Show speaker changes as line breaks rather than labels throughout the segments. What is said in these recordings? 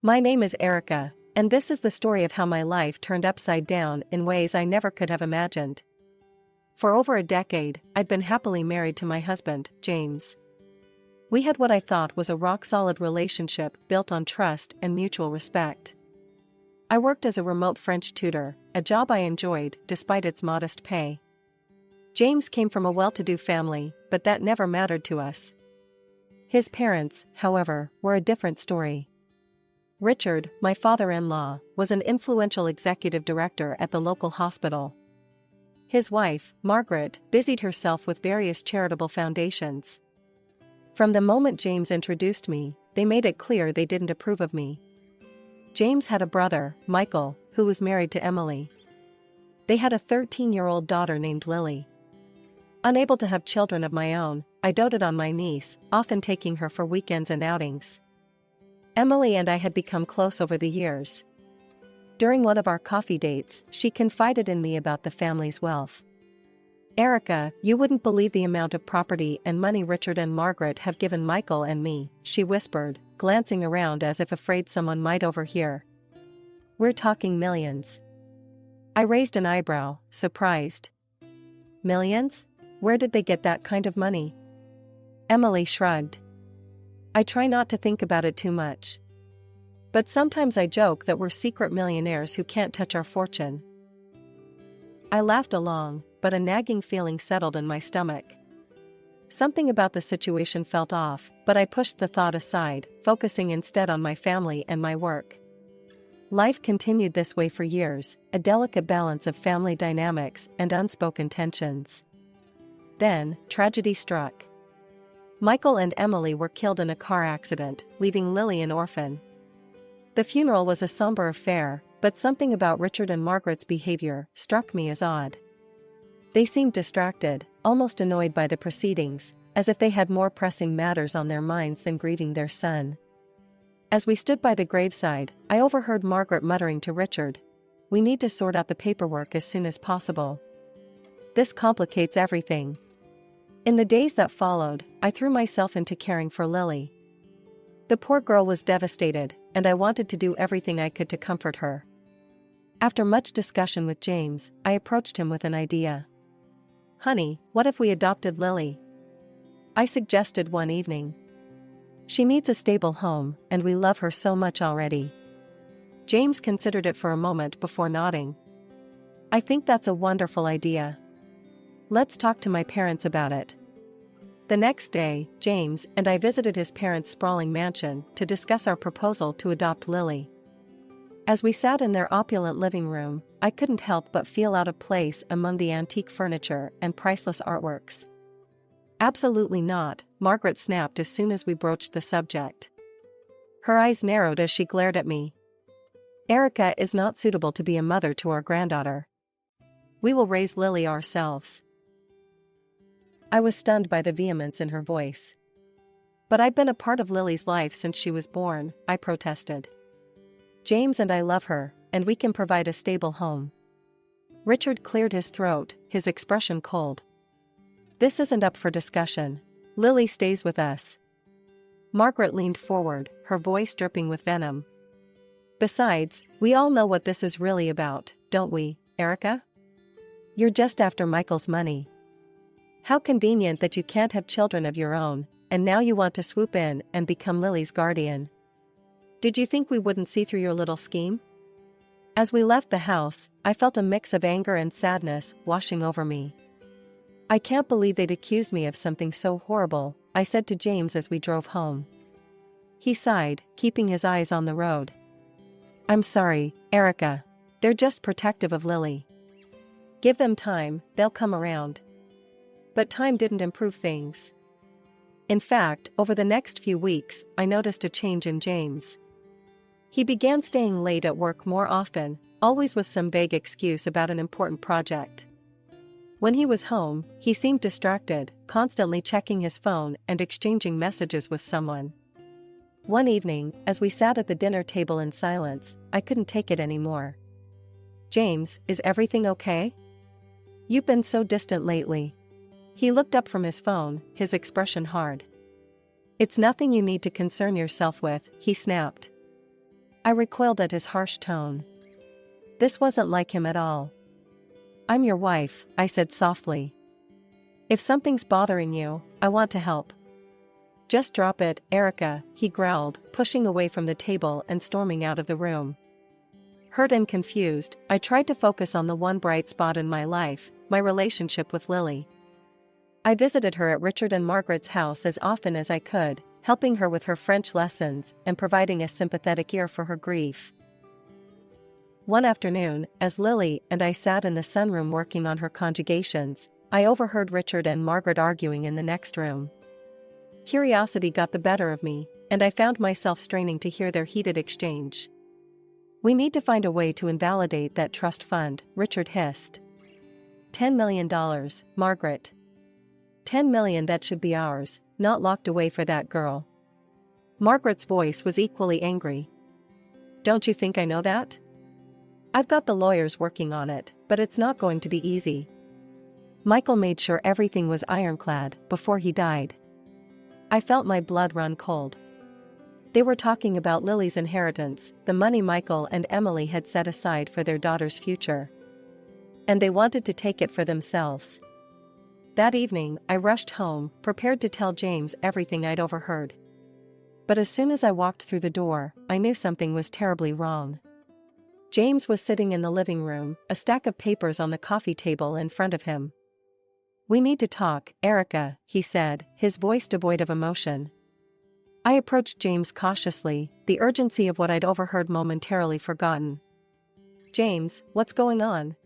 My name is Erica, and this is the story of how my life turned upside down in ways I never could have imagined. For over a decade, I'd been happily married to my husband, James. We had what I thought was a rock-solid relationship built on trust and mutual respect. I worked as a remote French tutor, a job I enjoyed despite its modest pay. James came from a well-to-do family, but that never mattered to us. His parents, however, were a different story. Richard, my father-in-law, was an influential executive director at the local hospital. His wife, Margaret, busied herself with various charitable foundations. From the moment James introduced me, they made it clear they didn't approve of me. James had a brother, Michael, who was married to Emily. They had a 13-year-old daughter named Lily. Unable to have children of my own, I doted on my niece, often taking her for weekends and outings. Emily and I had become close over the years. During one of our coffee dates, she confided in me about the family's wealth. "Erica, you wouldn't believe the amount of property and money Richard and Margaret have given Michael and me," she whispered, glancing around as if afraid someone might overhear. "We're talking millions." I raised an eyebrow, surprised. "Millions? Where did they get that kind of money?" Emily shrugged. "I try not to think about it too much. But sometimes I joke that we're secret millionaires who can't touch our fortune." I laughed along, but a nagging feeling settled in my stomach. Something about the situation felt off, but I pushed the thought aside, focusing instead on my family and my work. Life continued this way for years, a delicate balance of family dynamics and unspoken tensions. Then, tragedy struck. Michael and Emily were killed in a car accident, leaving Lily an orphan. The funeral was a somber affair, but something about Richard and Margaret's behavior struck me as odd. They seemed distracted, almost annoyed by the proceedings, as if they had more pressing matters on their minds than grieving their son. As we stood by the graveside, I overheard Margaret muttering to Richard, "We need to sort out the paperwork as soon as possible. This complicates everything." In the days that followed, I threw myself into caring for Lily. The poor girl was devastated, and I wanted to do everything I could to comfort her. After much discussion with James, I approached him with an idea. "Honey, what if we adopted Lily?" I suggested one evening. "She needs a stable home, and we love her so much already." James considered it for a moment before nodding. "I think that's a wonderful idea. Let's talk to my parents about it." The next day, James and I visited his parents' sprawling mansion to discuss our proposal to adopt Lily. As we sat in their opulent living room, I couldn't help but feel out of place among the antique furniture and priceless artworks. "Absolutely not," Margaret snapped as soon as we broached the subject. Her eyes narrowed as she glared at me. "Erica is not suitable to be a mother to our granddaughter. We will raise Lily ourselves." I was stunned by the vehemence in her voice. "But I've been a part of Lily's life since she was born," I protested. "James and I love her, and we can provide a stable home." Richard cleared his throat, his expression cold. "This isn't up for discussion. Lily stays with us." Margaret leaned forward, her voice dripping with venom. "Besides, we all know what this is really about, don't we, Erica? You're just after Michael's money. How convenient that you can't have children of your own, and now you want to swoop in and become Lily's guardian. Did you think we wouldn't see through your little scheme?" As we left the house, I felt a mix of anger and sadness washing over me. "I can't believe they'd accuse me of something so horrible," I said to James as we drove home. He sighed, keeping his eyes on the road. "I'm sorry, Erica. They're just protective of Lily. Give them time, they'll come around." But time didn't improve things. In fact, over the next few weeks, I noticed a change in James. He began staying late at work more often, always with some vague excuse about an important project. When he was home, he seemed distracted, constantly checking his phone and exchanging messages with someone. One evening, as we sat at the dinner table in silence, I couldn't take it anymore. "James, is everything okay? You've been so distant lately." He looked up from his phone, his expression hard. "It's nothing you need to concern yourself with," he snapped. I recoiled at his harsh tone. This wasn't like him at all. I'm your wife, I said softly. If something's bothering you, I want to help. Just drop it, Erica, he growled, pushing away from the table and storming out of the room. Hurt and confused, I tried to focus on the one bright spot in my life, my relationship with Lily. I visited her at Richard and Margaret's house as often as I could, helping her with her French lessons and providing a sympathetic ear for her grief. One afternoon, as Lily and I sat in the sunroom working on her conjugations, I overheard Richard and Margaret arguing in the next room. Curiosity got the better of me, and I found myself straining to hear their heated exchange. We need to find a way to invalidate that trust fund, Richard hissed. $10 million, Margaret. $10 million, that should be ours, not locked away for that girl. Margaret's voice was equally angry. Don't you think I know that? I've got the lawyers working on it, but it's not going to be easy. Michael made sure everything was ironclad before he died. I felt my blood run cold. They were talking about Lily's inheritance, the money Michael and Emily had set aside for their daughter's future. And they wanted to take it for themselves. That evening, I rushed home, prepared to tell James everything I'd overheard. But as soon as I walked through the door, I knew something was terribly wrong. James was sitting in the living room, a stack of papers on the coffee table in front of him. We need to talk, Erica, he said, his voice devoid of emotion. I approached James cautiously, the urgency of what I'd overheard momentarily forgotten. James, what's going on?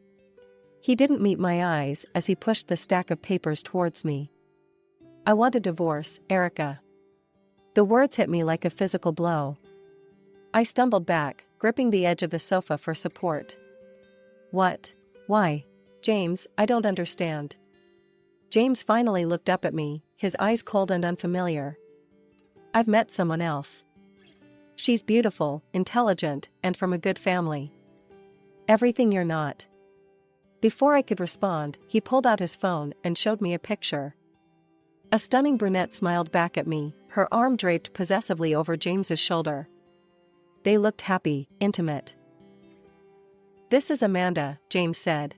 He didn't meet my eyes as he pushed the stack of papers towards me. I want a divorce, Erica. The words hit me like a physical blow. I stumbled back, gripping the edge of the sofa for support. What? Why? James, I don't understand. James finally looked up at me, his eyes cold and unfamiliar. I've met someone else. She's beautiful, intelligent, and from a good family. Everything you're not. Before I could respond, he pulled out his phone and showed me a picture. A stunning brunette smiled back at me, her arm draped possessively over James's shoulder. They looked happy, intimate. This is Amanda, James said.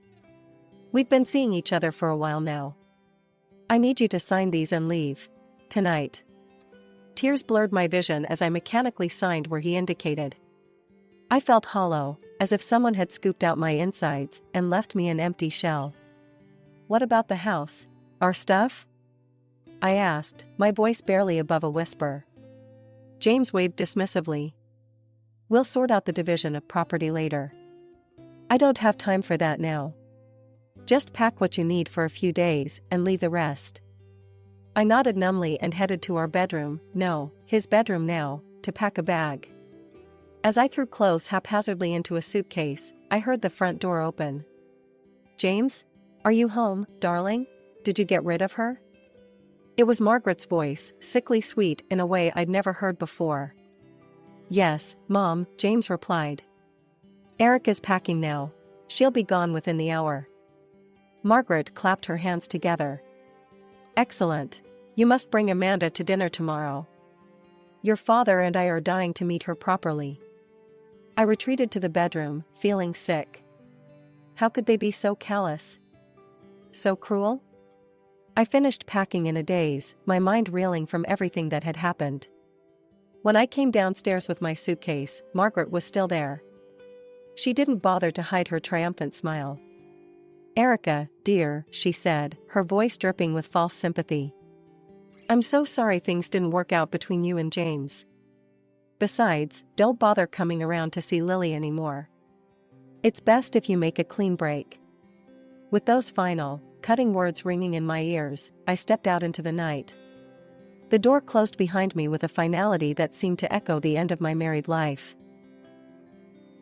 We've been seeing each other for a while now. I need you to sign these and leave. Tonight. Tears blurred my vision as I mechanically signed where he indicated. I felt hollow, as if someone had scooped out my insides and left me an empty shell. What about the house? Our stuff? I asked, my voice barely above a whisper. James waved dismissively. We'll sort out the division of property later. I don't have time for that now. Just pack what you need for a few days and leave the rest. I nodded numbly and headed to our bedroom, no, his bedroom now, to pack a bag. As I threw clothes haphazardly into a suitcase, I heard the front door open. James? Are you home, darling? Did you get rid of her? It was Margaret's voice, sickly sweet in a way I'd never heard before. Yes, Mom, James replied. Erica's packing now. She'll be gone within the hour. Margaret clapped her hands together. Excellent. You must bring Amanda to dinner tomorrow. Your father and I are dying to meet her properly. I retreated to the bedroom, feeling sick. How could they be so callous? So cruel? I finished packing in a daze, my mind reeling from everything that had happened. When I came downstairs with my suitcase, Margaret was still there. She didn't bother to hide her triumphant smile. Erica, dear, she said, her voice dripping with false sympathy. I'm so sorry things didn't work out between you and James. Besides, don't bother coming around to see Lily anymore. It's best if you make a clean break. With those final, cutting words ringing in my ears, I stepped out into the night. The door closed behind me with a finality that seemed to echo the end of my married life.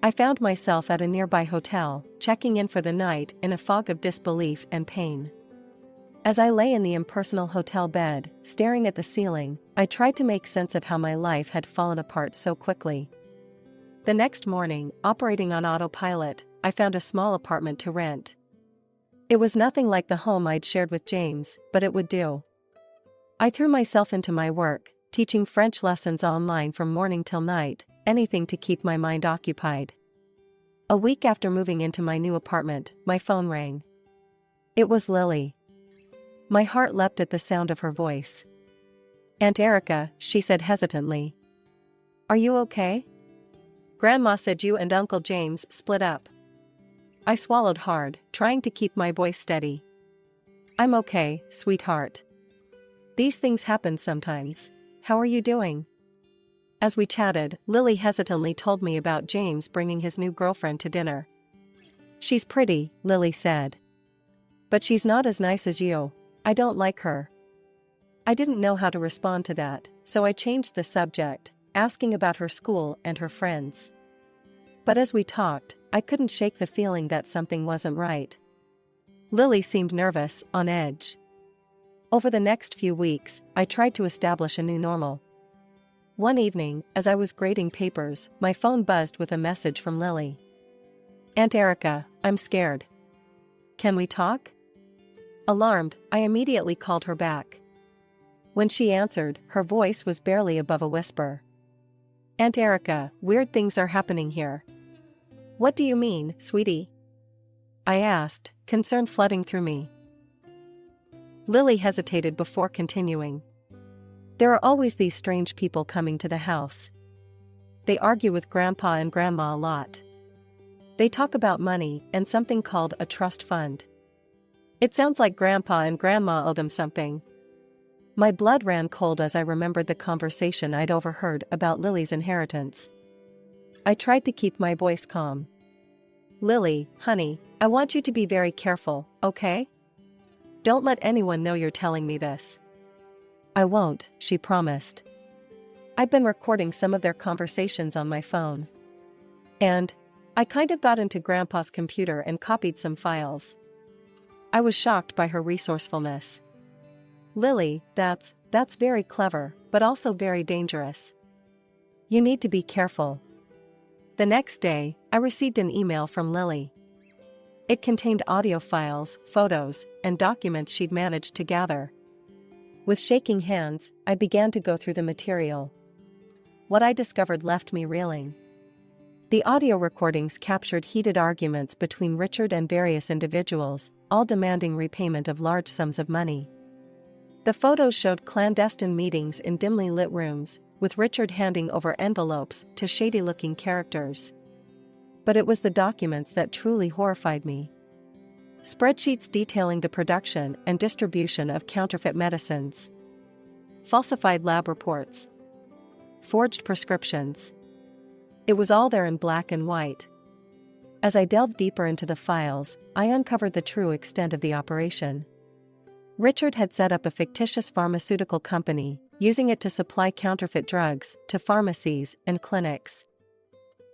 I found myself at a nearby hotel, checking in for the night in a fog of disbelief and pain. As I lay in the impersonal hotel bed, staring at the ceiling, I tried to make sense of how my life had fallen apart so quickly. The next morning, operating on autopilot, I found a small apartment to rent. It was nothing like the home I'd shared with James, but it would do. I threw myself into my work, teaching French lessons online from morning till night, anything to keep my mind occupied. A week after moving into my new apartment, my phone rang. It was Lily. My heart leapt at the sound of her voice. "Aunt Erica," she said hesitantly. "Are you okay? Grandma said you and Uncle James split up." I swallowed hard, trying to keep my voice steady. "I'm okay, sweetheart. These things happen sometimes. How are you doing?" As we chatted, Lily hesitantly told me about James bringing his new girlfriend to dinner. "She's pretty," Lily said. "But she's not as nice as you. I don't like her." I didn't know how to respond to that, so I changed the subject, asking about her school and her friends. But as we talked, I couldn't shake the feeling that something wasn't right. Lily seemed nervous, on edge. Over the next few weeks, I tried to establish a new normal. One evening, as I was grading papers, my phone buzzed with a message from Lily. "Aunt Erica, I'm scared. Can we talk?" Alarmed, I immediately called her back. When she answered, her voice was barely above a whisper. "Aunt Erica, weird things are happening here." "What do you mean, sweetie?" I asked, concern flooding through me. Lily hesitated before continuing. "There are always these strange people coming to the house. They argue with Grandpa and Grandma a lot. They talk about money and something called a trust fund. It sounds like Grandpa and Grandma owe them something." My blood ran cold as I remembered the conversation I'd overheard about Lily's inheritance. I tried to keep my voice calm. "Lily, honey, I want you to be very careful, okay? Don't let anyone know you're telling me this." "I won't," she promised. "I've been recording some of their conversations on my phone. And I kind of got into Grandpa's computer and copied some files." I was shocked by her resourcefulness. "Lily, that's very clever, but also very dangerous. You need to be careful." The next day, I received an email from Lily. It contained audio files, photos, and documents she'd managed to gather. With shaking hands, I began to go through the material. What I discovered left me reeling. The audio recordings captured heated arguments between Richard and various individuals, all demanding repayment of large sums of money. The photos showed clandestine meetings in dimly lit rooms, with Richard handing over envelopes to shady-looking characters. But it was the documents that truly horrified me. Spreadsheets detailing the production and distribution of counterfeit medicines. Falsified lab reports. Forged prescriptions. It was all there in black and white. As I delved deeper into the files, I uncovered the true extent of the operation. Richard had set up a fictitious pharmaceutical company, using it to supply counterfeit drugs to pharmacies and clinics.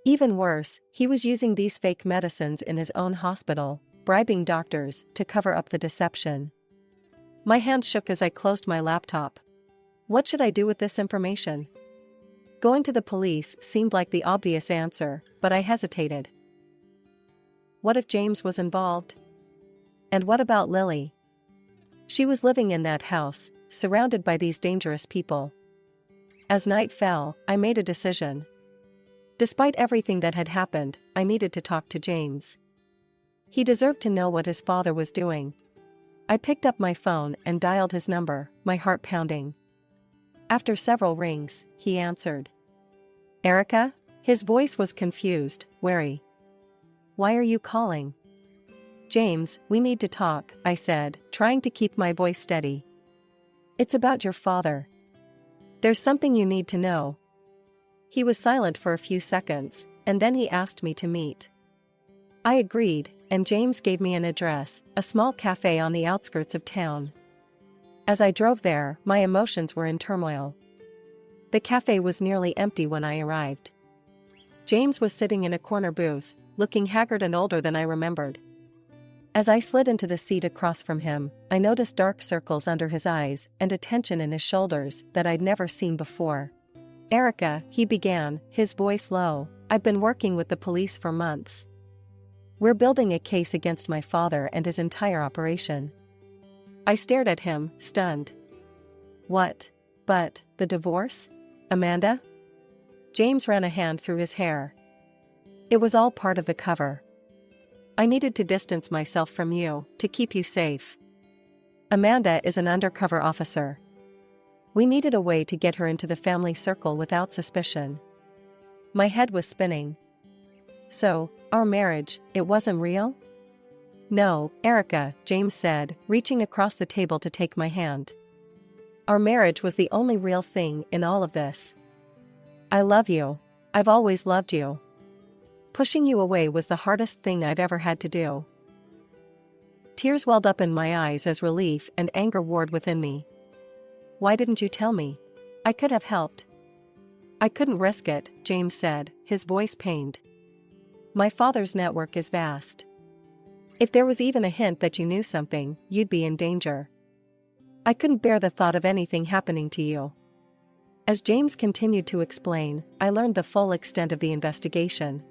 Even worse, he was using these fake medicines in his own hospital, bribing doctors to cover up the deception. My hands shook as I closed my laptop. What should I do with this information? Going to the police seemed like the obvious answer, but I hesitated. What if James was involved? And what about Lily? She was living in that house, surrounded by these dangerous people. As night fell, I made a decision. Despite everything that had happened, I needed to talk to James. He deserved to know what his father was doing. I picked up my phone and dialed his number, my heart pounding. After several rings, he answered. "Erica?" His voice was confused, wary. "Why are you calling?" "James, we need to talk," I said, trying to keep my voice steady. "It's about your father. There's something you need to know." He was silent for a few seconds, and then he asked me to meet. I agreed, and James gave me an address, a small cafe on the outskirts of town. As I drove there, my emotions were in turmoil. The cafe was nearly empty when I arrived. James was sitting in a corner booth, looking haggard and older than I remembered. As I slid into the seat across from him, I noticed dark circles under his eyes and a tension in his shoulders that I'd never seen before. "Erica," he began, his voice low, "I've been working with the police for months. We're building a case against my father and his entire operation." I stared at him, stunned. "What? But the divorce? Amanda?" James ran a hand through his hair. It was all part of the cover. I needed to distance myself from you, to keep you safe. Amanda is an undercover officer. We needed a way to get her into the family circle without suspicion. My head was spinning. So, our marriage, it wasn't real? No, Erica, James said, reaching across the table to take my hand. Our marriage was the only real thing in all of this. I love you. I've always loved you. Pushing you away was the hardest thing I've ever had to do. Tears welled up in my eyes as relief and anger warred within me. Why didn't you tell me? I could have helped. I couldn't risk it, James said, his voice pained. My father's network is vast. If there was even a hint that you knew something, you'd be in danger. I couldn't bear the thought of anything happening to you. As James continued to explain, I learned the full extent of the investigation.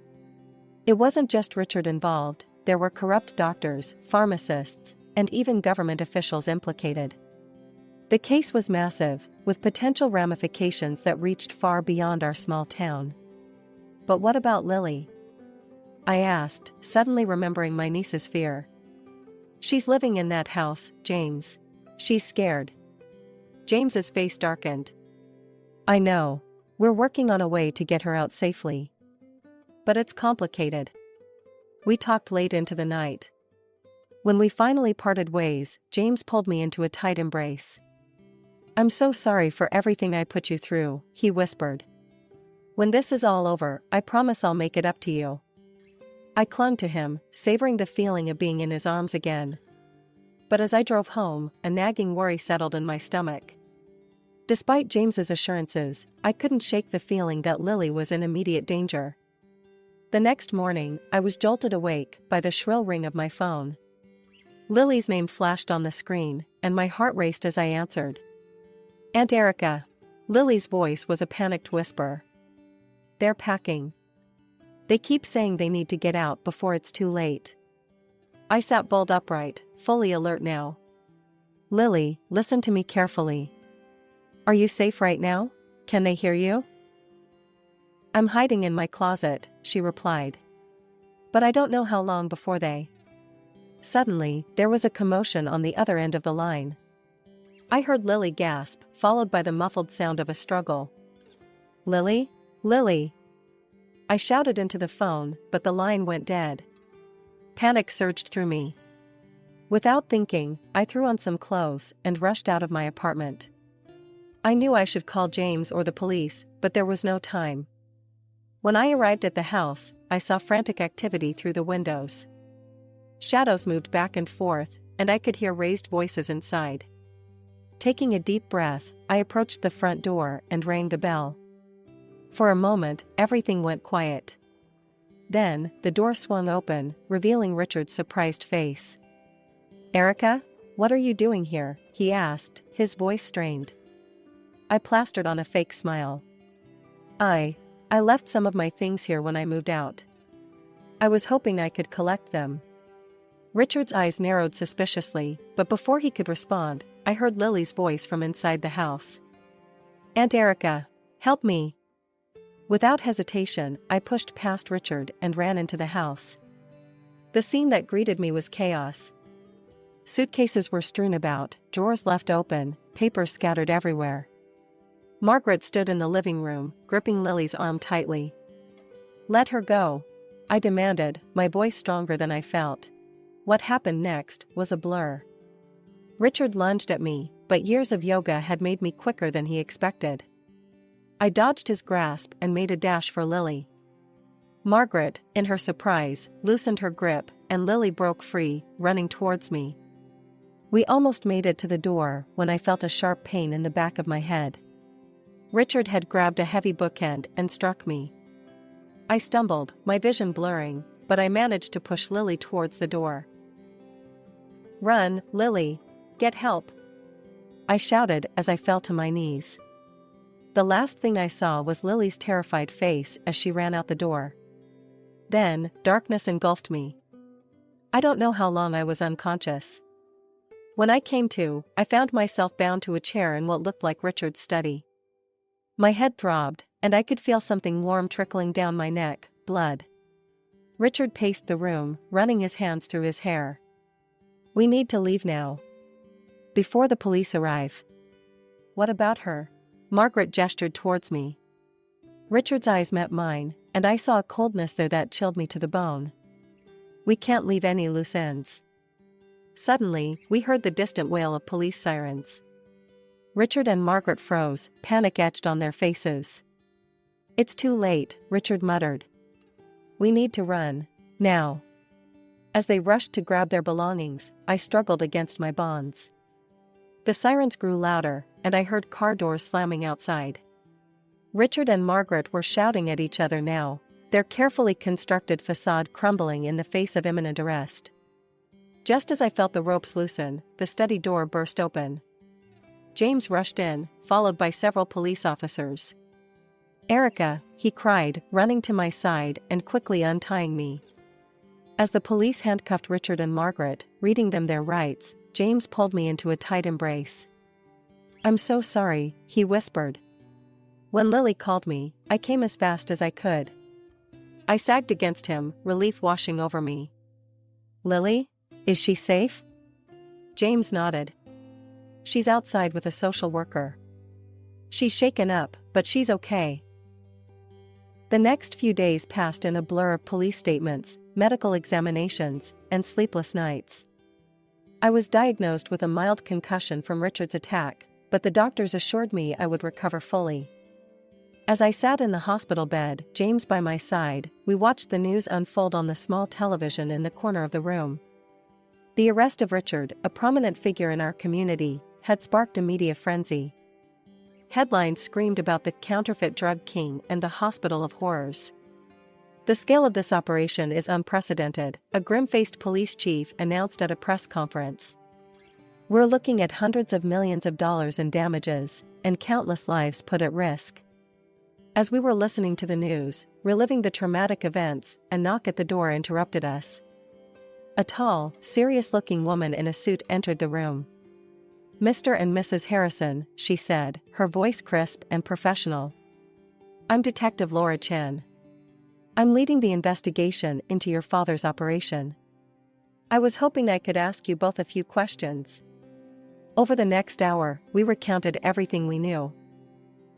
It wasn't just Richard involved, there were corrupt doctors, pharmacists, and even government officials implicated. The case was massive, with potential ramifications that reached far beyond our small town. But what about Lily? I asked, suddenly remembering my niece's fear. She's living in that house, James. She's scared. James's face darkened. I know. We're working on a way to get her out safely. But it's complicated. We talked late into the night. When we finally parted ways, James pulled me into a tight embrace. I'm so sorry for everything I put you through, he whispered. When this is all over, I promise I'll make it up to you. I clung to him, savoring the feeling of being in his arms again. But as I drove home, a nagging worry settled in my stomach. Despite James's assurances, I couldn't shake the feeling that Lily was in immediate danger. The next morning, I was jolted awake by the shrill ring of my phone. Lily's name flashed on the screen, and my heart raced as I answered. Aunt Erica. Lily's voice was a panicked whisper. They're packing. They keep saying they need to get out before it's too late. I sat bolt upright, fully alert now. Lily, listen to me carefully. Are you safe right now? Can they hear you? I'm hiding in my closet, she replied. But I don't know how long before they. Suddenly, there was a commotion on the other end of the line. I heard Lily gasp, followed by the muffled sound of a struggle. Lily? Lily! I shouted into the phone, but the line went dead. Panic surged through me. Without thinking, I threw on some clothes and rushed out of my apartment. I knew I should call James or the police, but there was no time. When I arrived at the house, I saw frantic activity through the windows. Shadows moved back and forth, and I could hear raised voices inside. Taking a deep breath, I approached the front door and rang the bell. For a moment, everything went quiet. Then, the door swung open, revealing Richard's surprised face. Erica, what are you doing here? He asked, his voice strained. I plastered on a fake smile. I left some of my things here when I moved out. I was hoping I could collect them. Richard's eyes narrowed suspiciously, but before he could respond, I heard Lily's voice from inside the house. Aunt Erica, help me. Without hesitation, I pushed past Richard and ran into the house. The scene that greeted me was chaos. Suitcases were strewn about, drawers left open, papers scattered everywhere. Margaret stood in the living room, gripping Lily's arm tightly. Let her go, I demanded, my voice stronger than I felt. What happened next was a blur. Richard lunged at me, but years of yoga had made me quicker than he expected. I dodged his grasp and made a dash for Lily. Margaret, in her surprise, loosened her grip, and Lily broke free, running towards me. We almost made it to the door when I felt a sharp pain in the back of my head. Richard had grabbed a heavy bookend and struck me. I stumbled, my vision blurring, but I managed to push Lily towards the door. Run, Lily! Get help! I shouted as I fell to my knees. The last thing I saw was Lily's terrified face as she ran out the door. Then, darkness engulfed me. I don't know how long I was unconscious. When I came to, I found myself bound to a chair in what looked like Richard's study. My head throbbed, and I could feel something warm trickling down my neck, blood. Richard paced the room, running his hands through his hair. "We need to leave now. Before the police arrive." "What about her?" Margaret gestured towards me. Richard's eyes met mine, and I saw a coldness there that chilled me to the bone. "We can't leave any loose ends." Suddenly, we heard the distant wail of police sirens. Richard and Margaret froze, panic etched on their faces. "It's too late," Richard muttered. "We need to run. Now." As they rushed to grab their belongings, I struggled against my bonds. The sirens grew louder, and I heard car doors slamming outside. Richard and Margaret were shouting at each other now, their carefully constructed facade crumbling in the face of imminent arrest. Just as I felt the ropes loosen, the study door burst open. James rushed in, followed by several police officers. "Erica," he cried, running to my side and quickly untying me. As the police handcuffed Richard and Margaret, reading them their rights, James pulled me into a tight embrace. "I'm so sorry," he whispered. "When Lily called me, I came as fast as I could." I sagged against him, relief washing over me. "Lily? Is she safe?" James nodded. "She's outside with a social worker. She's shaken up, but she's okay." The next few days passed in a blur of police statements, medical examinations, and sleepless nights. I was diagnosed with a mild concussion from Richard's attack, but the doctors assured me I would recover fully. As I sat in the hospital bed, James by my side, we watched the news unfold on the small television in the corner of the room. The arrest of Richard, a prominent figure in our community, had sparked a media frenzy. Headlines screamed about the counterfeit drug king and the hospital of horrors. "The scale of this operation is unprecedented," a grim-faced police chief announced at a press conference. "We're looking at hundreds of millions of dollars in damages, and countless lives put at risk." As we were listening to the news, reliving the traumatic events, a knock at the door interrupted us. A tall, serious-looking woman in a suit entered the room. "Mr. and Mrs. Harrison," she said, her voice crisp and professional. "I'm Detective Laura Chen. I'm leading the investigation into your father's operation. I was hoping I could ask you both a few questions." Over the next hour, we recounted everything we knew.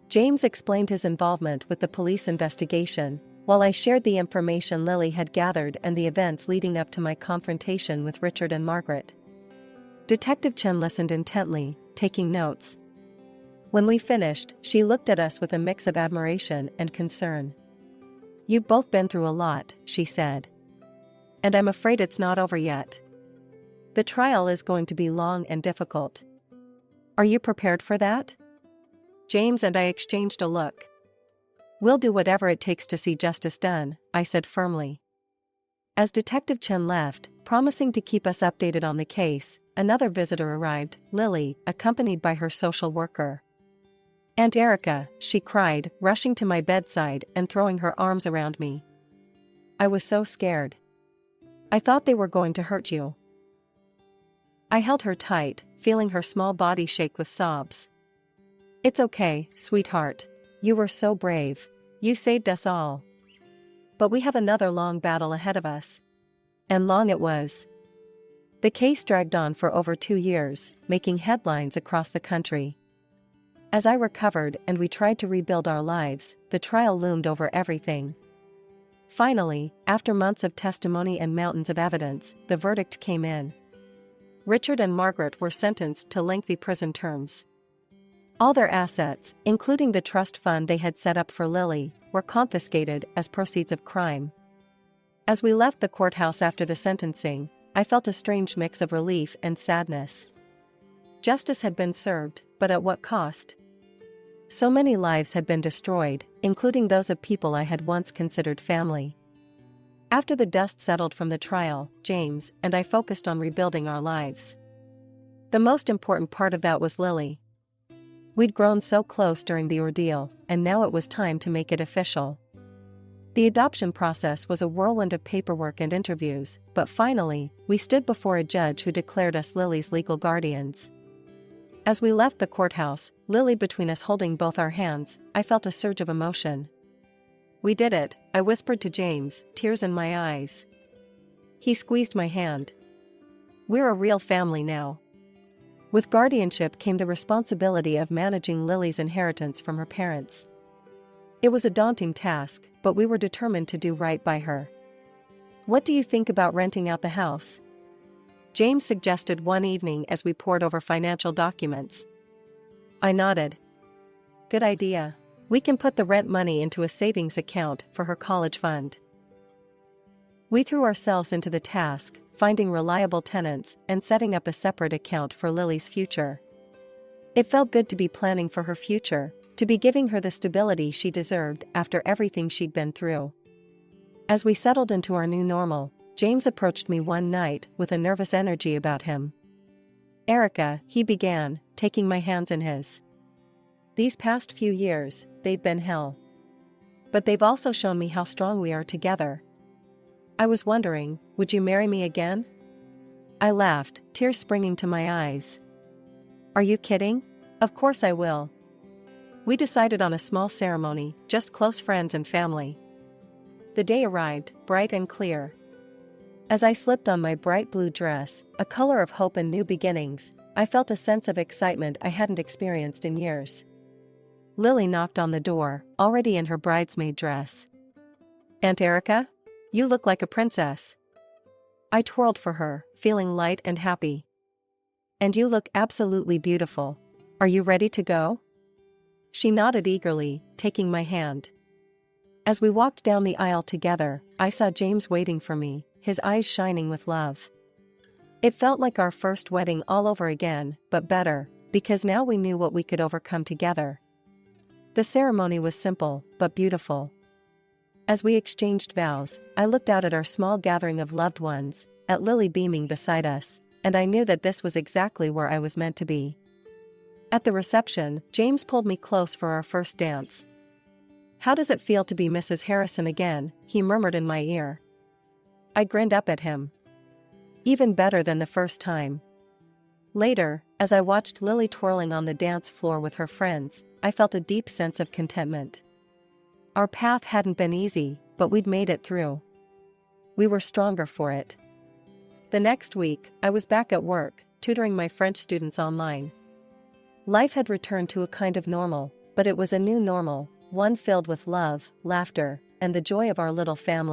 James explained his involvement with the police investigation, while I shared the information Lily had gathered and the events leading up to my confrontation with Richard and Margaret. Detective Chen listened intently, taking notes. When we finished, she looked at us with a mix of admiration and concern. "You've both been through a lot," she said. "And I'm afraid it's not over yet. The trial is going to be long and difficult. Are you prepared for that?" James and I exchanged a look. "We'll do whatever it takes to see justice done," I said firmly. As Detective Chen left, promising to keep us updated on the case, another visitor arrived, Lily, accompanied by her social worker. "Aunt Erica," she cried, rushing to my bedside and throwing her arms around me. I was so scared. "I thought they were going to hurt you." I held her tight, feeling her small body shake with sobs. "It's okay, sweetheart. You were so brave. You saved us all. But we have another long battle ahead of us." And long it was. The case dragged on for over 2 years, making headlines across the country. As I recovered and we tried to rebuild our lives, the trial loomed over everything. Finally, after months of testimony and mountains of evidence, the verdict came in. Richard and Margaret were sentenced to lengthy prison terms. All their assets, including the trust fund they had set up for Lily, were confiscated as proceeds of crime. As we left the courthouse after the sentencing, I felt a strange mix of relief and sadness. Justice had been served, but at what cost? So many lives had been destroyed, including those of people I had once considered family. After the dust settled from the trial, James and I focused on rebuilding our lives. The most important part of that was Lily. We'd grown so close during the ordeal, and now it was time to make it official. The adoption process was a whirlwind of paperwork and interviews, but finally, we stood before a judge who declared us Lily's legal guardians. As we left the courthouse, Lily between us holding both our hands, I felt a surge of emotion. "We did it," I whispered to James, tears in my eyes. He squeezed my hand. "We're a real family now." With guardianship came the responsibility of managing Lily's inheritance from her parents. It was a daunting task, but we were determined to do right by her. "What do you think about renting out the house?" James suggested one evening as we pored over financial documents. I nodded. "Good idea. We can put the rent money into a savings account for her college fund." We threw ourselves into the task, finding reliable tenants and setting up a separate account for Lily's future. It felt good to be planning for her future, to be giving her the stability she deserved after everything she'd been through. As we settled into our new normal, James approached me one night with a nervous energy about him. "Erica," he began, taking my hands in his. "These past few years, they've been hell. But they've also shown me how strong we are together. I was wondering, would you marry me again?" I laughed, tears springing to my eyes. "Are you kidding? Of course I will." We decided on a small ceremony, just close friends and family. The day arrived, bright and clear. As I slipped on my bright blue dress, a color of hope and new beginnings, I felt a sense of excitement I hadn't experienced in years. Lily knocked on the door, already in her bridesmaid dress. "Aunt Erica? You look like a princess." I twirled for her, feeling light and happy. "And you look absolutely beautiful. Are you ready to go?" She nodded eagerly, taking my hand. As we walked down the aisle together, I saw James waiting for me, his eyes shining with love. It felt like our first wedding all over again, but better, because now we knew what we could overcome together. The ceremony was simple, but beautiful. As we exchanged vows, I looked out at our small gathering of loved ones, at Lily beaming beside us, and I knew that this was exactly where I was meant to be. At the reception, James pulled me close for our first dance. "How does it feel to be Mrs. Harrison again?" he murmured in my ear. I grinned up at him. "Even better than the first time." Later, as I watched Lily twirling on the dance floor with her friends, I felt a deep sense of contentment. Our path hadn't been easy, but we'd made it through. We were stronger for it. The next week, I was back at work, tutoring my French students online. Life had returned to a kind of normal, but it was a new normal, one filled with love, laughter, and the joy of our little family.